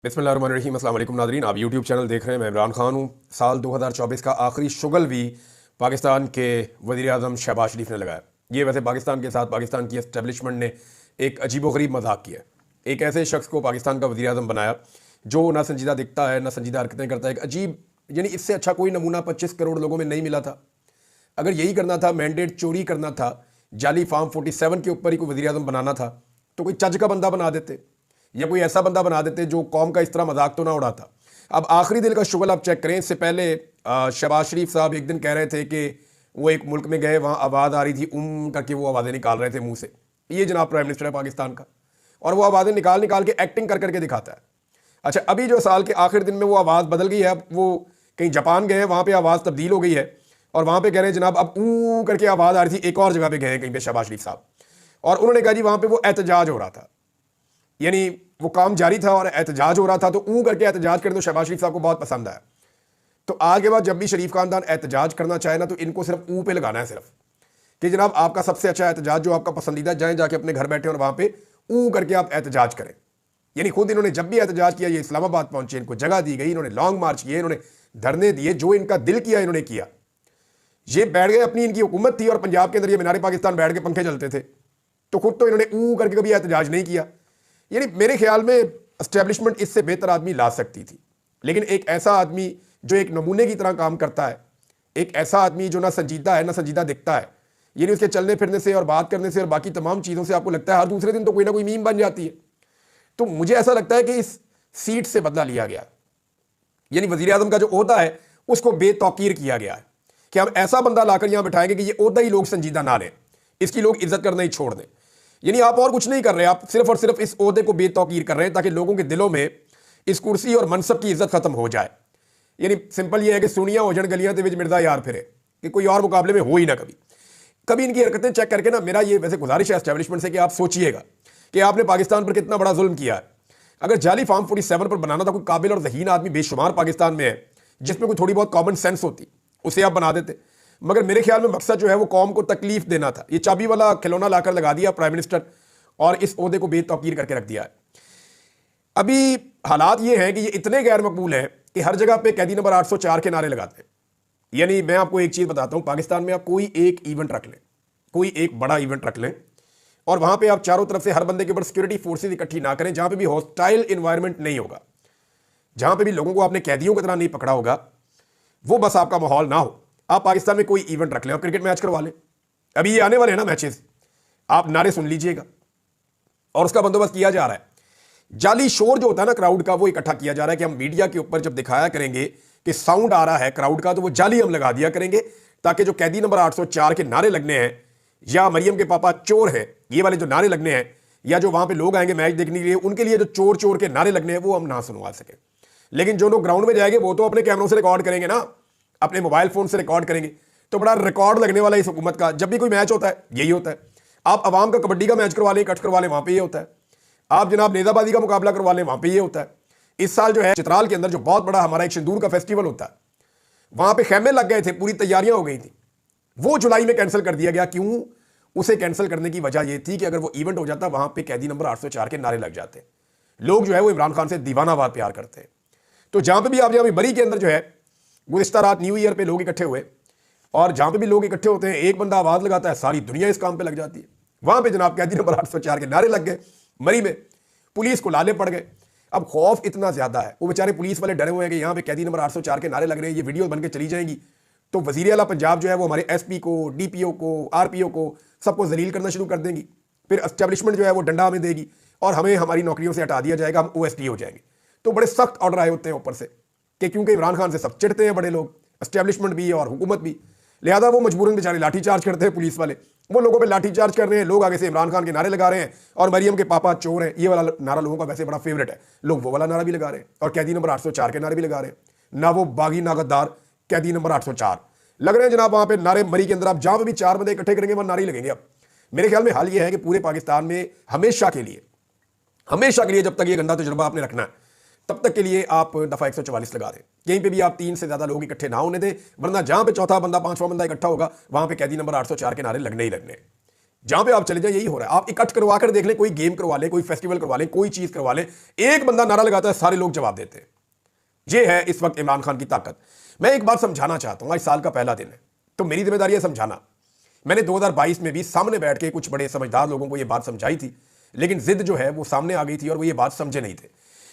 बिस्मिल्लाहिर्रहमानिर्रहीम। अस्सलाम वालेकुम नाज़रीन, आप यूट्यूब चैनल देख रहे हैं। मैं इमरान खान हूँ। साल 2024 का आखिरी शुगल भी पाकिस्तान के वज़ीर आज़म शहबाज शरीफ ने लगाया। ये वैसे पाकिस्तान के साथ पाकिस्तान की एस्टेब्लिशमेंट ने एक अजीबोगरीब मजाक किया। एक ऐसे शख्स को पाकिस्तान का वज़ीर आज़म बनाया जो ना संजीदा दिखता है, ना संजीदा हरकतें करता है। एक अजीब, यानी इससे अच्छा कोई नमूना 25 करोड़ लोगों में नहीं मिला था। अगर यही करना था, मैंडेट चोरी करना था, जाली फार्म 47 के ऊपर ही कोई वज़ीर आज़म बनाना था, तो कोई चज का बंदा बना देते या कोई ऐसा बंदा बना देते जो कौम का इस तरह मजाक तो ना उड़ाता। अब आखिरी दिल का शुगल आप चेक करें। इससे पहले शहबाज शरीफ साहब एक दिन कह रहे थे कि वो एक मुल्क में गए, वहाँ आवाज़ आ रही थी करके वो आवाज़ें निकाल रहे थे मुंह से। ये जनाब प्राइम मिनिस्टर है पाकिस्तान का, और वो आवाज़ें निकाल निकाल के एक्टिंग कर करके दिखाता है। अच्छा, अभी जो साल के आखिर दिन में वो आवाज़ बदल गई है। अब वो कहीं जापान गए हैं, वहाँ पर आवाज़ तब्दील हो गई है और वहाँ पर कह रहे हैं जनाब अब करके आवाज़ आ रही थी। एक और जगह पर गए हैं कहीं पर शहबाज शरीफ साहब, और उन्होंने कहा जी वहाँ पर वो एहतजाज हो रहा था, यानी वो काम जारी था और एहतजाज हो रहा था, तो करके एहतजाज करने तो शहबाज शरीफ साहब को बहुत पसंद आया। तो आज के बाद जब भी शरीफ खानदान एहतजाज करना चाहे ना, तो इनको सिर्फ पे लगाना है, सिर्फ कि जनाब आपका सबसे अच्छा एहतजाज जो आपका पसंदीदा, जाए जाके अपने घर बैठे और वहाँ पे करके आप एहतजाज करें। यानी खुद इन्होंने जब भी एहतजाज किया, ये इस्लामाबाद पहुंचे, इनको जगह दी गई, इन्होंने लॉन्ग मार्च किए, इन्होंने धरने दिए, जो इनका दिल किया इन्होंने किया। ये बैठ गए, अपनी इनकी हुकूमत थी और पंजाब के अंदर ये मीनार पाकिस्तान बैठ के पंखे चलते थे, तो खुद तो इन्होंने करके कभी एहतजाज नहीं किया। यानी मेरे ख्याल में एस्टेब्लिशमेंट इससे बेहतर आदमी ला सकती थी, लेकिन एक ऐसा आदमी जो एक नमूने की तरह काम करता है, एक ऐसा आदमी जो ना संजीदा है ना संजीदा दिखता है, यानी उसके चलने फिरने से और बात करने से और बाकी तमाम चीज़ों से आपको लगता है हर दूसरे दिन तो कोई ना कोई मीम बन जाती है। तो मुझे ऐसा लगता है कि इस सीट से बदला लिया गया, यानी वज़ीर आज़म का जो ओहदा है उसको बेतौकीर किया गया है कि हम ऐसा बंदा लाकर यहां बिठाएंगे कि ये ओहदा ही लोग संजीदा ना लें, इसकी लोग इज्जत करना ही छोड़ दें। यानी आप और कुछ नहीं कर रहे, आप सिर्फ और सिर्फ इस ओहदे को बेतौकीर कर रहे हैं ताकि लोगों के दिलों में इस कुर्सी और मनसब की इज्जत खत्म हो जाए। यानी सिंपल ये है कि सुनिया हो जन गलियां ते विच मिर्दा यार फिरे, कि कोई और मुकाबले में हो ही ना कभी। कभी इनकी हरकतें चेक करके ना, मेरा ये वैसे गुजारिश है एस्टेब्लिशमेंट से कि आप सोचिएगा कि आपने पाकिस्तान पर कितना बड़ा जुल्म किया है। अगर जाली फार्म 47 पर बनाना था, कोई काबिल और ज़हीन आदमी बेशुमार पाकिस्तान में है जिसमें कोई थोड़ी बहुत कॉमन सेंस होती, उसे आप बना देते। मगर मेरे ख्याल में मकसद जो है वो कौम को तकलीफ देना था। ये चाबी वाला खिलौना लाकर लगा दिया प्राइम मिनिस्टर और इस ओहदे को बेतौकीर करके रख दिया है। अभी हालात ये हैं कि ये इतने गैर मकबूल हैं कि हर जगह पे कैदी नंबर 804 के नारे लगाते हैं। यानी मैं आपको एक चीज़ बताता हूँ, पाकिस्तान में आप कोई एक इवेंट रख लें, कोई एक बड़ा इवेंट रख लें, और वहाँ पे आप चारों तरफ से हर बंदे के ऊपर सिक्योरिटी फोर्सेज इकट्ठी ना करें, जहाँ पे भी हॉस्टाइल इन्वायरमेंट नहीं होगा, जहाँ पे भी लोगों को आपने कैदियों की तरह नहीं पकड़ा होगा, वो बस आपका माहौल ना हो। आप पाकिस्तान में कोई इवेंट रख लें, आप क्रिकेट मैच करवा लें, अभी ये आने वाले हैं ना मैचेस, आप नारे सुन लीजिएगा, और उसका बंदोबस्त किया जा रहा है। जाली शोर जो होता है ना क्राउड का, वो इकट्ठा किया जा रहा है कि हम मीडिया के ऊपर जब दिखाया करेंगे कि साउंड आ रहा है क्राउड का, तो वो जाली हम लगा दिया करेंगे ताकि जो कैदी नंबर 804 के नारे लगने हैं, या मरियम के पापा चोर है, ये वाले जो नारे लगने हैं, या जो वहां पे लोग आएंगे मैच देखने के लिए, उनके लिए जो चोर चोर के नारे लगने हैं, वो हम ना सुनवा सके। लेकिन जो लोग ग्राउंड में जाएंगे वो तो अपने कैमरों से रिकॉर्ड करेंगे ना, अपने मोबाइल फोन से रिकॉर्ड करेंगे। तो बड़ा रिकॉर्ड लगने वाला इस हुकूमत का, जब भी कोई मैच होता है यही होता है। आप अवाम का कबड्डी का मैच करवा लें, कट करवा लें, वहां पर ये होता है। आप जनाब नेजाबाजी का मुकाबला करवा लें, वहां पे ये होता है। इस साल जो है चित्राल के अंदर जो बहुत बड़ा हमारा एक सिंदूर का फेस्टिवल होता है, वहां पे खेमे लग गए थे, पूरी तैयारियां हो गई थी, वो जुलाई में कैंसिल कर दिया गया। क्यों? उसे कैंसिल करने की वजह यह थी कि अगर वो इवेंट हो जाता, वहां पे कैदी नंबर 804 के नारे लग जाते। लोग जो है वो इमरान खान से दीवानावाद प्यार करते हैं। तो जहां पे भी आप, जहां बरी के अंदर जो है गुज़िश्ता रात न्यू ईयर पे लोग इकट्ठे हुए, और जहां पे भी लोग इकट्ठे होते हैं, एक बंदा आवाज लगाता है, सारी दुनिया इस काम पे लग जाती है। वहां पे जनाब कैदी नंबर 804 के नारे लग गए, मरी में पुलिस को लाले पड़ गए। अब खौफ इतना ज्यादा है, वो बेचारे पुलिस वाले डरे हुए हैं कि यहाँ पे कैदी नंबर 804 के नारे लग रहे हैं, ये वीडियो बन के चली जाएंगी तो वजीर आला पंजाब जो है वो हमारे एसपी को, डीपीओ को, आरपीओ को, सबको जलील करना शुरू कर देंगी। फिर एस्टेब्लिशमेंट जो है वो डंडा हमें देगी और हमें हमारी नौकरियों से हटा दिया जाएगा, हम ओएसडी हो जाएंगे। तो बड़े सख्त ऑर्डर आए होते हैं ऊपर से कि क्योंकि इमरान खान से सब चिढ़ते हैं बड़े लोग, एस्टेब्लिशमेंट भी और हुकूमत भी, लिहाजा वो मजबूरन बेचारे लाठी चार्ज करते हैं। पुलिस वाले वो लोगों पे लाठी चार्ज कर रहे हैं, लोग आगे से इमरान खान के नारे लगा रहे हैं, और मरियम के पापा चोर हैं, ये वाला नारा लोगों का वैसे बड़ा फेवरेट है, लोग वो वाला नारा भी लगा रहे हैं, और कैदी नंबर 804 के नारे भी लगा रहे हैं। ना वो बागी ना गद्दार, कैदी नंबर 804 लग रहे हैं जनाब। वहां पे नारे मरी के अंदर आप जहां पे भी 4 बंदे इकट्ठे करेंगे वहां नारे लगेंगे। अब मेरे ख्याल में हाल ये है कि पूरे पाकिस्तान में हमेशा के लिए जब तक ये गंदा तजुर्बा आपने रखना है, तब तक के लिए आप दफा 144 लगा दें। कहीं पे भी आप 3 से ज्यादा लोग इकट्ठे ना होने दें, वरना जहां पे चौथा बंदा, 5वां बंदा इकट्ठा होगा, वहां पे कैदी नंबर 804 के नारे लगने ही लगने। जहां पे आप चले जाए यही हो रहा है। आप इकट्ठ करवा कर देख लें, कोई गेम करवा लें, कोई फेस्टिवल करवा लें, कोई चीज करवा लें, एक बंदा नारा लगाता है, सारे लोग जवाब देते हैं। ये है इस वक्त इमरान खान की ताकत। मैं एक बात समझाना चाहता हूं, आज साल का पहला दिन है तो मेरी जिम्मेदारी है समझाना। मैंने 2022 में भी सामने बैठ के कुछ बड़े समझदार लोगों को यह बात समझाई थी, लेकिन जिद जो है वो सामने आ गई थी और वो ये बात समझे नहीं थे।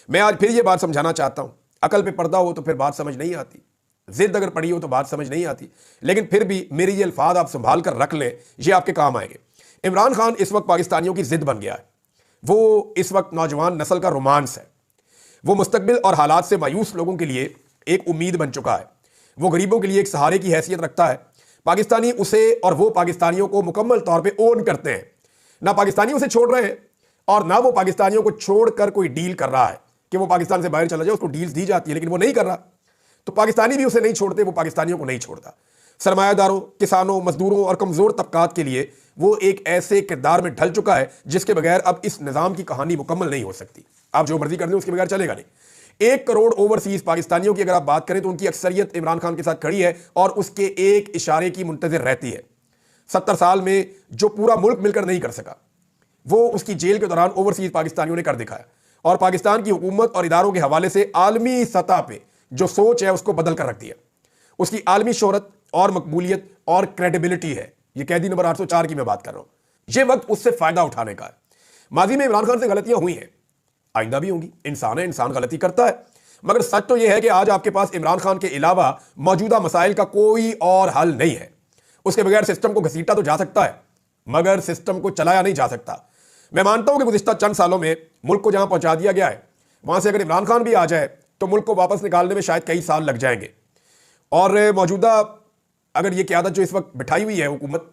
मैं आज फिर ये बात समझाना चाहता हूं। अकल पे पर्दा हो तो फिर बात समझ नहीं आती, जिद अगर पड़ी हो तो बात समझ नहीं आती, लेकिन फिर भी मेरे ये अल्फाज आप संभाल कर रख लें, ये आपके काम आएंगे। इमरान खान इस वक्त पाकिस्तानियों की जिद बन गया है। वो इस वक्त नौजवान नस्ल का रोमांस है। वो मुस्तकबिल और हालात से मायूस लोगों के लिए एक उम्मीद बन चुका है। वो गरीबों के लिए एक सहारे की हैसियत रखता है। पाकिस्तानी उसे और वो पाकिस्तानियों को मुकम्मल तौर पे ओन करते हैं। ना पाकिस्तानी उसे छोड़ रहे हैं और ना वो पाकिस्तानियों को छोड़कर कोई डील कर रहा है कि वो पाकिस्तान से बाहर चला जाए, उसको डील्स दी जाती है, लेकिन वो नहीं कर रहा। तो पाकिस्तानी भी उसे नहीं छोड़ते, वो पाकिस्तानियों को नहीं छोड़ता। सरमायादारों, किसानों, मजदूरों और कमजोर तबकात के लिए वो एक ऐसे किरदार में ढल चुका है जिसके बगैर अब इस निजाम की कहानी मुकम्मल नहीं हो सकती। आप जो मर्जी कर दें उसके बगैर चलेगा नहीं। 1 करोड़ ओवरसीज पाकिस्तानियों की अगर आप बात करें तो उनकी अक्सरियत इमरान खान के साथ खड़ी है और उसके एक इशारे की मुंतजर रहती है। 70 साल में जो पूरा मुल्क मिलकर नहीं कर सका, वो उसकी जेल के दौरान ओवरसीज पाकिस्तानियों ने कर दिखाया और पाकिस्तान की हुकूमत और इदारों के हवाले से आलमी सतह पे जो सोच है उसको बदल कर रख दिया। उसकी आलमी शोहरत और मकबूलियत और क्रेडिबिलिटी है। ये कैदी नंबर 804 की मैं बात कर रहा हूं। ये वक्त उससे फायदा उठाने का है। माजी में इमरान खान से गलतियां हुई हैं, आइंदा भी होंगी। इंसान है, इंसान गलती करता है, मगर सच तो यह है कि आज आपके पास इमरान खान के अलावा मौजूदा मसाइल का कोई और हल नहीं है। उसके बगैर सिस्टम को घसीटा तो जा सकता है, मगर सिस्टम को चलाया नहीं जा सकता। मैं मानता हूं कि गुज़िश्ता चंद सालों में मुल्क को जहां पहुंचा दिया गया है, वहां से अगर इमरान खान भी आ जाए तो मुल्क को वापस निकालने में शायद कई साल लग जाएंगे। और मौजूदा अगर ये क़यादत जो इस वक्त बिठाई हुई है हुकूमत,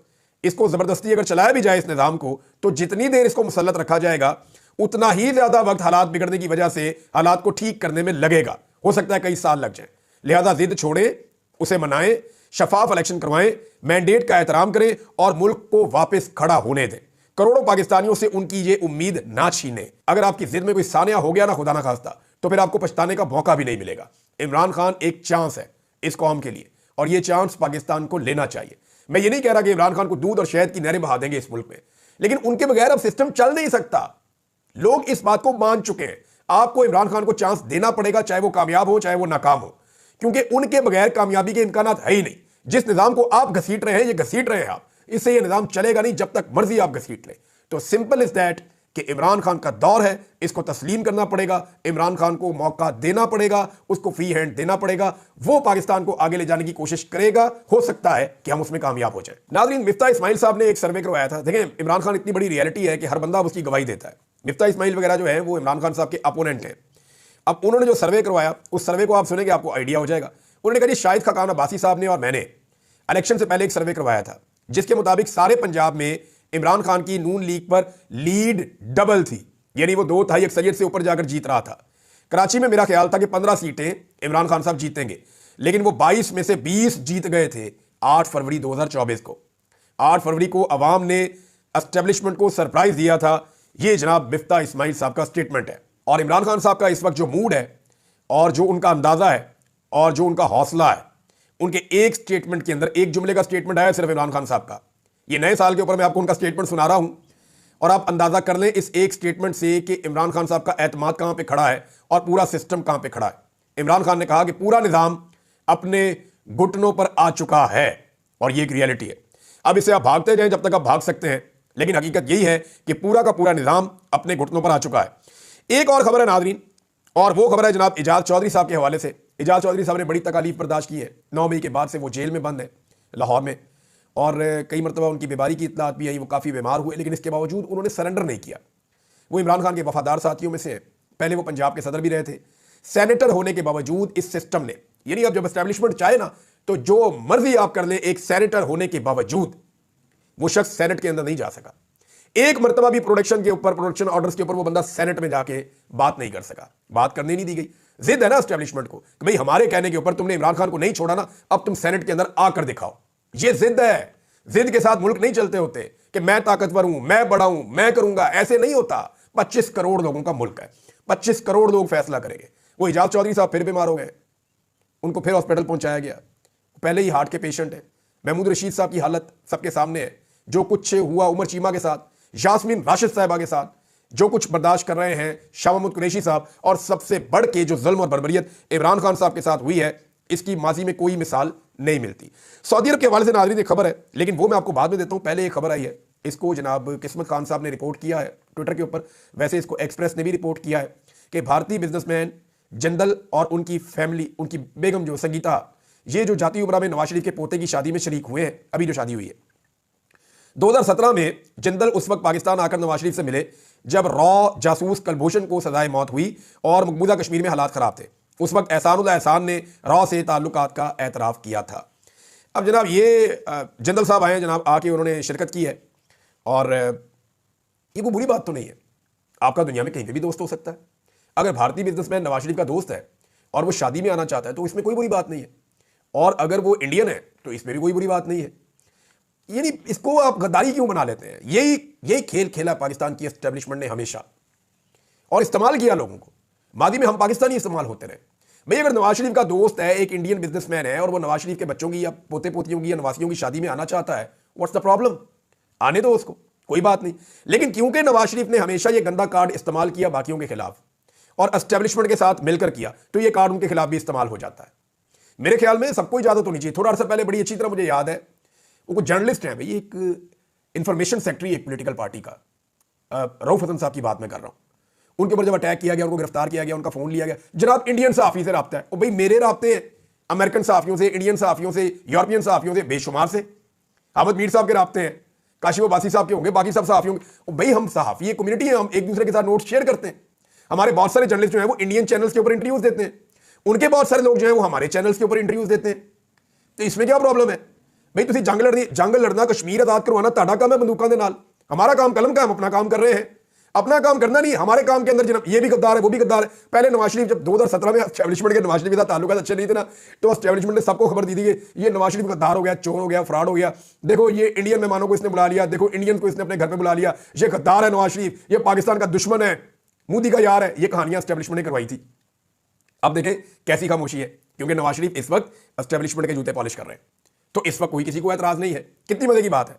इसको ज़बरदस्ती अगर चलाया भी जाए इस निज़ाम को, तो जितनी देर इसको मुसल्लत रखा जाएगा उतना ही ज़्यादा वक्त हालात बिगड़ने की वजह से हालात को ठीक करने में लगेगा। हो सकता है कई साल लग जाए। लिहाजा जिद छोड़ें, उसे मनाएं, शफाफ इलेक्शन करवाएं, मैंडेट का एहतराम करें और मुल्क को वापस खड़ा होने दें। करोड़ों पाकिस्तानियों से उनकी ये उम्मीद ना छीनें। अगर आपकी जिद में कोई सानिया हो गया ना, खुदा ना खास्ता, तो फिर आपको पछताने का मौका भी नहीं मिलेगा। इमरान खान एक चांस है इस कौम के लिए और ये चांस पाकिस्तान को लेना चाहिए। मैं ये नहीं कह रहा कि इमरान खान को दूध और शहद की नहरें बहा देंगे इस मुल्क में, लेकिन उनके बगैर अब सिस्टम चल नहीं सकता। लोग इस बात को मान चुके हैं। आपको इमरान खान को चांस देना पड़ेगा, चाहे वो कामयाब हो चाहे वो नाकाम हो, क्योंकि उनके बगैर कामयाबी के इम्कानात है ही नहीं। जिस निजाम को आप घसीट रहे हैं, ये घसीट रहे हैं आप, इससे ये निजाम चलेगा नहीं जब तक मर्जी आप घसीट लें। तो सिंपल इज दैट कि इमरान खान का दौर है, इसको तस्लीम करना पड़ेगा। इमरान खान को मौका देना पड़ेगा, उसको फ्री हैंड देना पड़ेगा। वो पाकिस्तान को आगे ले जाने की कोशिश करेगा। हो सकता है कि हम उसमें कामयाब हो जाए। नाज़रीन, मिफ्ता इस्माइल साहब ने एक सर्वे करवाया था। देखें, इमरान खान इतनी बड़ी रियलिटी है कि हर बंदा उसकी गवाही देता है। मिफ्ता इस्माइल वगैरह जो है वो इमरान खान साहब के अपोनेंट हैं। अब उन्होंने जो सर्वे करवाया, उस सर्वे को आप सुनेंगे आपको आइडिया हो जाएगा। उन्होंने कहा जी, शाहिद खाकान अब्बासी साहब ने और मैंने इलेक्शन से पहले एक सर्वे करवाया था, जिसके मुताबिक सारे पंजाब में इमरान खान की नून लीग पर लीड डबल थी, यानी वो 2/3 अक्सरियत से ऊपर जाकर जीत रहा था। कराची में मेरा ख्याल था कि 15 सीटें इमरान खान साहब जीतेंगे, लेकिन वो 22 में से 20 जीत गए थे 8 फरवरी 2024 को। 8 फरवरी को अवाम ने एस्टेब्लिशमेंट को सरप्राइज दिया था। ये जनाब मिफ्ता इस्माइल साहब का स्टेटमेंट है। और इमरान खान साहब का इस वक्त जो मूड है और जो उनका अंदाजा है और जो उनका हौसला है, उनके एक स्टेटमेंट के अंदर, एक जुमले का स्टेटमेंट आया सिर्फ इमरान खान साहब का। ये नए साल के ऊपर मैं आपको उनका स्टेटमेंट सुना रहा हूं और आप अंदाजा कर लें इस एक स्टेटमेंट से कि इमरान खान साहब का एतमाद कहां पे खड़ा है और पूरा सिस्टम कहां पे खड़ा है। इमरान खान ने कहा कि पूरा निजाम अपने घुटनों पर आ चुका है और ये एक रियलिटी है। अब इसे आप भागते जाएं जब तक आप भाग सकते हैं, लेकिन हकीकत यही है कि पूरा का पूरा निजाम अपने घुटनों पर आ चुका है। एक और खबर है नाज़रीन, और वो खबर है जनाब इजाज चौधरी साहब के हवाले से। इजाज चौधरी साहब ने बड़ी तकालीफ बर्दाश्त की है। 9 मई के बाद से वो जेल में बंद है लाहौर में, और कई मरतबा उनकी बीमारी की इत्तलात भी आई, वो काफ़ी बीमार हुए, लेकिन इसके बावजूद उन्होंने सरेंडर नहीं किया। वो इमरान खान के वफादार साथियों में से हैं। पहले वो पंजाब के सदर भी रहे थे। सेनेटर होने के बावजूद इस सिस्टम ने, यानी अब जब एस्टैब्लिशमेंट चाहे ना तो जो मर्जी आप कर लें, एक सेनेटर होने के बावजूद वो शख्स सेनेट के अंदर नहीं जा सका। एक मरतबा भी प्रोडक्शन के ऊपर, प्रोडक्शन ऑर्डर्स के ऊपर वो बंदा सेनेट में जाके बात नहीं कर सका, बात करने नहीं दी गई। जिद है ना एस्टैब्लिशमेंट को कि भाई हमारे कहने के ऊपर तुमने इमरान खान को नहीं छोड़ा ना, अब तुम सेनेट के अंदर आकर दिखाओ। ये जिद है। जिद के साथ मुल्क नहीं चलते होते कि मैं ताकतवर हूं, मैं बड़ा हूं, मैं करूंगा, ऐसे नहीं होता। 25 करोड़ लोगों का मुल्क है, 25 करोड़ लोग फैसला करेंगे। वो इजाज चौधरी साहब फिर बीमार हो गए, उनको फिर हॉस्पिटल पहुंचाया गया। पहले ही हार्ट के पेशेंट है। महमूद रशीद साहब की हालत सबके सामने है। जो कुछ हुआ उमर चीमा के साथ, यास्मीन राशिद साहिबा के साथ, जो कुछ बर्दाश्त कर रहे हैं शाह महमूद कुरैशी साहब, और सबसे बढ़ के जो जुल्म और बर्बरियत इमरान खान साहब के साथ हुई है, इसकी माजी में कोई मिसाल नहीं मिलती। सऊदी अरब के हवाले से नाज़रीन एक खबर है, लेकिन वो मैं आपको बाद में देता हूं। पहले एक खबर आई है, इसको जनाब किस्मत खान साहब ने रिपोर्ट किया है ट्विटर के ऊपर, वैसे इसको एक्सप्रेस ने भी रिपोर्ट किया है कि भारतीय बिजनेसमैन जंदल और उनकी फैमिली, उनकी बेगम जो संगीता, ये जो जाती उमरा में नवाज शरीफ के पोते की शादी में शरीक हुए हैं, अभी जो शादी हुई है 2017 में, जिंदल उस वक्त पाकिस्तान आकर नवाज शरीफ से मिले जब रॉ जासूस कुलभूषण को सजाए मौत हुई और मकबूजा कश्मीर में हालात खराब थे। उस वक्त एहसानुल्लाह एहसान ने रॉ से ताल्लुकात का एतराफ़ किया था। अब जनाब ये जिंदल साहब आए हैं, जनाब आके उन्होंने शिरकत की है, और ये कोई बुरी बात तो नहीं है। आपका दुनिया में कहीं पर भी दोस्त हो सकता है। अगर भारतीय बिजनेसमैन नवाज शरीफ का दोस्त है और वो शादी में आना चाहता है तो इसमें कोई बुरी बात नहीं है, और अगर वो इंडियन है तो इसमें भी कोई बुरी बात नहीं है। यानी इसको आप गद्दारी क्यों बना लेते हैं? यही खेल खेला पाकिस्तान की एस्टेब्लिशमेंट ने हमेशा, और इस्तेमाल किया लोगों को। मादी में हम पाकिस्तानी इस्तेमाल होते रहे। भाई अगर नवाज शरीफ का दोस्त है, एक इंडियन बिजनेसमैन है, और वो नवाज शरीफ के बच्चों की या पोते पोतियों की या नवासियों की शादी में आना चाहता है, व्हाट्स द प्रॉब्लम? आने दो उसको, कोई बात नहीं। लेकिन क्योंकि नवाज शरीफ ने हमेशा ये गंदा कार्ड इस्तेमाल किया बाकियों के खिलाफ और एस्टेब्लिशमेंट के साथ मिलकर किया, तो ये कार्ड उनके खिलाफ भी इस्तेमाल हो जाता है। मेरे ख्याल में सबको इजाजत होनी चाहिए। थोड़ा अर्सा पहले बड़ी अच्छी तरह मुझे याद है, वो कुछ जर्नलिस्ट हैं भाई, एक इंफॉर्मेशन सेक्रेटरी एक पॉलिटिकल पार्टी का, रऊफ हसन साहब की बात मैं कर रहा हूं, उनके ऊपर जब अटैक किया गया, उनको गिरफ्तार किया गया, उनका फोन लिया गया। जनाब इंडियन सहाफ़ी से रब्ता है, और भाई मेरे रब्ते हैं अमेरिकन सहाफ़ियों से, इंडियन सहाफ़ियों से, यूरोपियन सहाफ़ियों से बेशुमार से। अहमद मीर साहब के रब्ते हैं, काशिफ अब्बासी साहब के होंगे, बाकी सब सहाफ़ियों के। भाई हम सहाफ़ी एक कम्युनिटी है, हम एक दूसरे के साथ नोट्स शेयर करते हैं। हमारे बहुत सारे जर्नलिस्ट जो है वो इंडियन चैनल्स के ऊपर इंटरव्यूज देते हैं, उनके बहुत सारे लोग जो है वो हमारे चैनल्स के ऊपर इंटरव्यूज देते हैं। तो इसमें क्या प्रॉब्लम है भाई? तुम जंग लड़ना, कश्मीर आजाद करवाना तुहाडा काम है बंदूकों के नाल, हमारा काम कलम का, हम अपना काम कर रहे हैं। अपना काम करना नहीं, हमारे काम के अंदर जनाब ये भी गद्दार है, वो भी गद्दार है। पहले नवाज शरीफ जब 2017 में एस्टेब्लिशमेंट के नवाज शरीफ के साथ ताल्लुकात अच्छे नहीं थे ना, तो एस्टेब्लिशमेंट ने सबको खबर दी थी कि ये नवाज शरीफ गद्दार हो गया, चोर हो गया, फ्रॉड हो गया। देखो ये इंडियन मेहमानों को इसने बुला लिया, देखो इंडियन को इसने अपने घर पे बुला लिया, ये गद्दार है नवाज शरीफ, ये पाकिस्तान का दुश्मन है, मोदी का यार है। ये कहानियां एस्टेब्लिशमेंट ने करवाई थी। अब देखें कैसी खामोशी है, क्योंकि नवाज शरीफ इस वक्त एस्टेब्लिशमेंट के जूते पॉलिश कर रहे हैं, तो इस वक्त कोई किसी को एतराज नहीं है। कितनी मजे की बात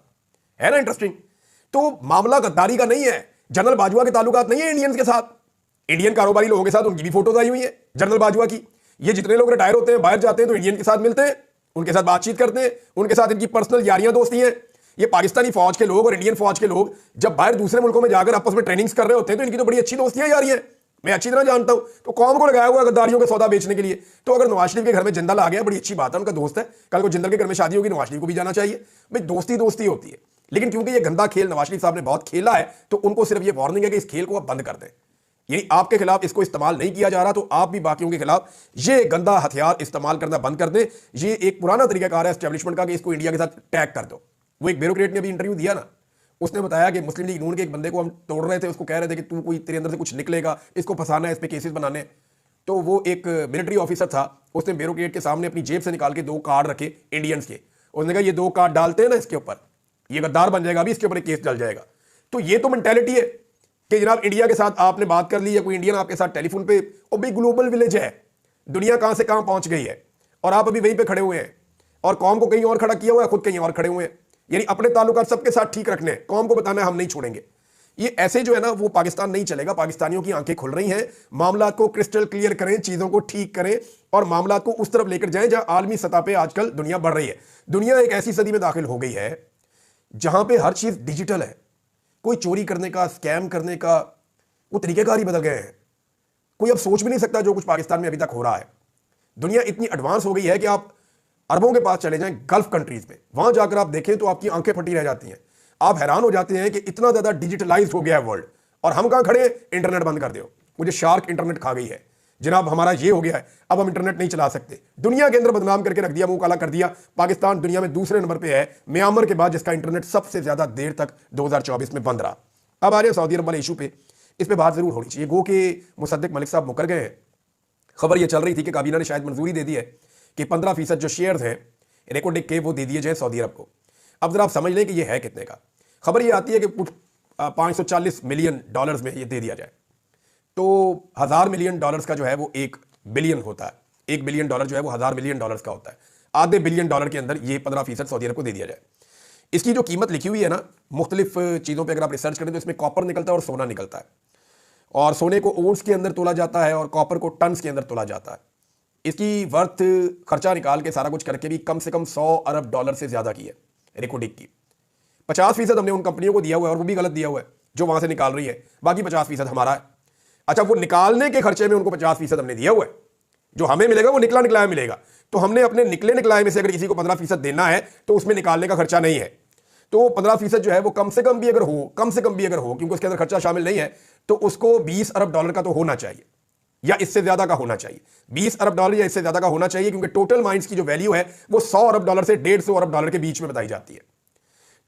है ना? इंटरेस्टिंग। तो मामला गद्दारी का नहीं है, जनरल बाजवा के ताल्लुकात नहीं है इंडियंस के साथ, इंडियन कारोबारी लोगों के साथ उनकी भी फोटोज आई हुई है जनरल बाजवा की। ये जितने लोग रिटायर होते हैं, बाहर जाते हैं, तो इंडियन के साथ मिलते हैं, उनके साथ बातचीत करते हैं, उनके साथ इनकी पर्सनल यारियां दोस्ती हैं। ये पाकिस्तानी फौज के लोग और इंडियन फौज के लोग जब बाहर दूसरे मुल्कों में जाकर आपस में ट्रेनिंग्स कर रहे होते हैं, तो इनकी तो बड़ी अच्छी दोस्तियां यारियां हैं, मैं अच्छी तरह जानता हूं। तो कौम को लगाया हुआ गद्दारियों के सौदा बेचने के लिए। तो अगर नवाज शरीफ के घर में जिंदल आ गया, बड़ी अच्छी बात है, उनका दोस्त है, कल को जिंदल के घर में शादी होगी, नवाज शरीफ को भी जाना चाहिए। भाई दोस्ती दोस्ती होती है, लेकिन क्योंकि ये गंदा खेल नवाज शरीफ साहब ने बहुत खेला है, तो उनको सिर्फ ये वार्निंग है कि इस खेल को आप बंद कर दें। यानी आपके खिलाफ इसको इस्तेमाल नहीं किया जा रहा, तो आप भी बाकियों के खिलाफ ये गंदा हथियार इस्तेमाल करना बंद कर दें। ये एक पुराना तरीकाकार है एस्टेब्लिशमेंट का कि इसको इंडिया के साथ टैग कर दो। वो एक ब्यूरोक्रेट ने भी इंटरव्यू दिया ना, उसने बताया कि मुस्लिम लीग नून के एक बंदे को हम तोड़ रहे थे, उसको कह रहे थे कि तू कोई तेरे अंदर से कुछ निकलेगा, इसको फंसाना है, इस पे केसेस बनाने। तो वो एक मिलिट्री ऑफिसर था, उसने ब्यूरोक्रेट के सामने अपनी जेब से निकाल के 2 कार्ड रखे इंडियंस के, उसने कहा ये 2 कार्ड डालते हैं ना इसके ऊपर, ये गद्दार बन जाएगा, अभी इसके ऊपर एक केस डल जाएगा। तो ये तो मेंटेलिटी है कि जनाब इंडिया के साथ आपने बात कर ली, या कोई इंडियन आपके साथ टेलीफोन पे, और भाई ग्लोबल विलेज है, दुनिया कहां से कहां पहुंच गई है, और आप अभी वहीं पे खड़े हुए हैं, और कौम को कहीं और खड़ा किया हुआ है, खुद कहीं और खड़े हुए हैं। यानी अपने ताल्लुकात सबके साथ ठीक रखने, कौम को बताना है हम नहीं छोड़ेंगे। ये ऐसे जो है ना, वो पाकिस्तान नहीं चलेगा। पाकिस्तानियों की आंखें खुल रही हैं, मामला को क्रिस्टल क्लियर करें, चीजों को ठीक करें, और मामला को उस तरफ लेकर जाएं जहां आलमी सतह पे आजकल दुनिया बढ़ रही है। दुनिया एक ऐसी सदी में दाखिल हो गई है जहां पे हर चीज डिजिटल है। कोई चोरी करने का, स्कैम करने का वो तरीकेकार ही बदल गए हैं। कोई अब सोच भी नहीं सकता जो कुछ पाकिस्तान में अभी तक हो रहा है। दुनिया इतनी एडवांस हो गई है कि आप अरबों के पास चले जाएं, गल्फ कंट्रीज में, वहां जाकर आप देखें तो आपकी आंखें फटी रह जाती हैं। आप हैरान हो जाते हैं कि इतना ज्यादा डिजिटलाइज हो गया है वर्ल्ड, और हम कहां खड़े हैं? इंटरनेट बंद कर दो, मुझे शार्क इंटरनेट खा गई है जनाब, हमारा ये हो गया है, अब हम इंटरनेट नहीं चला सकते। दुनिया के अंदर बदनाम करके रख दिया, मुंह काला कर दिया। पाकिस्तान दुनिया में दूसरे नंबर पे है, म्यांमार के बाद, जिसका इंटरनेट सबसे ज्यादा देर तक 2024 में बंद रहा। अब आ रहे हैं सऊदी अरब वाले इशू पे, इस पे बात जरूर होनी चाहिए। गो के मुसद्दिक मलिक साहब मुकर गए हैं। खबर यह चल रही थी कि काबीना ने शायद मंजूरी दे दी है कि 15% जो शेयर्स हैं रेकोडिक के, वो दे दिए जाए सऊदी अरब को। अब जरा आप समझ लें कि ये है कितने का। खबर ये आती है कि कुछ 540 मिलियन डॉलर्स में ये दे दिया जाए, तो 1000 मिलियन डॉलर्स का जो है वो 1 बिलियन होता है। 1 बिलियन डॉलर जो है वो 1000 मिलियन डॉलर्स का होता है। आधे बिलियन डॉलर के अंदर ये 15% सऊदी अरब को दे दिया जाए। इसकी जो कीमत लिखी हुई है ना, मुख्तलिफ चीज़ों पे अगर आप रिसर्च करें तो इसमें कॉपर निकलता है और सोना निकलता है, और सोने को ओंस के अंदर तोला जाता है और कॉपर को टन्स के अंदर तोला जाता है। इसकी वर्थ खर्चा निकाल के सारा कुछ करके भी कम से कम 100 अरब डॉलर से ज़्यादा की है रिकोडिक की। 50% हमने उन कंपनियों को दिया हुआ है और वो भी गलत दिया हुआ है जो वहाँ से निकाल रही है, बाकी 50% हमारा है। अच्छा, वो निकालने के खर्चे में उनको 50% हमने दिया हुआ है, जो हमें मिलेगा वो निकला निकलाया मिलेगा। तो हमने अपने निकले निकलाए में से अगर किसी को 15% देना है तो उसमें निकालने का खर्चा नहीं है, तो 15% जो है वो कम से कम भी अगर हो, क्योंकि उसके अंदर खर्चा शामिल नहीं है, तो उसको 20 अरब डॉलर का तो होना चाहिए या इससे ज्यादा का होना चाहिए। 20 अरब डॉलर या इससे ज्यादा का होना चाहिए, क्योंकि टोटल माइंस की जो वैल्यू है वो 100 अरब डॉलर से 150 अरब डॉलर के बीच में बताई जाती है।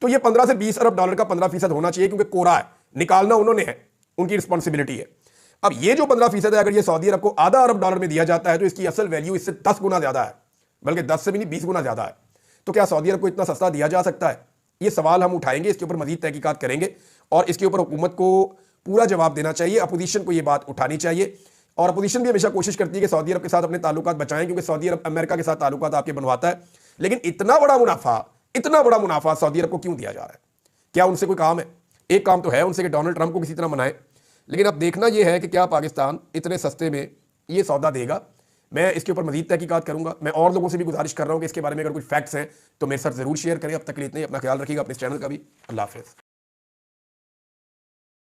तो ये 15 से 20 अरब डॉलर का 15% होना चाहिए, क्योंकि कोरा है, निकालना उन्होंने है, उनकी रिस्पॉन्सिबिलिटी है। अब ये जो 15% है, अगर ये सऊदी अरब को आधा अरब डॉलर में दिया जाता है तो इसकी असल वैल्यू इससे 10 गुना ज्यादा है, बल्कि 10 से भी नहीं 20 गुना ज्यादा है। तो क्या सऊदी अरब को इतना सस्ता दिया जा सकता है? ये सवाल हम उठाएंगे, इसके ऊपर मजीद तहकीकात करेंगे और इसके ऊपर हुकूमत को पूरा जवाब देना चाहिए, अपोजिशन को ये बात उठानी चाहिए। और अपोजिशन भी हमेशा कोशिश करती है कि सऊदी अरब के साथ अपने ताल्लुकात बचाएं, क्योंकि सऊदी अरब अमेरिका के साथ ताल्लुकात आपके बनवाता है। लेकिन इतना बड़ा मुनाफा सऊदी अरब को क्यों दिया जा रहा है? क्या उनसे कोई काम है? एक काम तो है उनसे कि डोनाल्ड ट्रंप को किसी तरह मनाए, लेकिन अब देखना यह है कि क्या पाकिस्तान इतने सस्ते में ये सौदा देगा। मैं इसके ऊपर मजीद तहकीकात करूंगा। मैं और लोगों से भी गुजारिश कर रहा हूं कि इसके बारे में अगर कुछ फैक्ट्स हैं तो मेरे साथ जरूर शेयर करें। अब तक के लिए इतना ही, अपना ख्याल रखिएगा, अपने चैनल का भी। अल्लाह हाफिज़।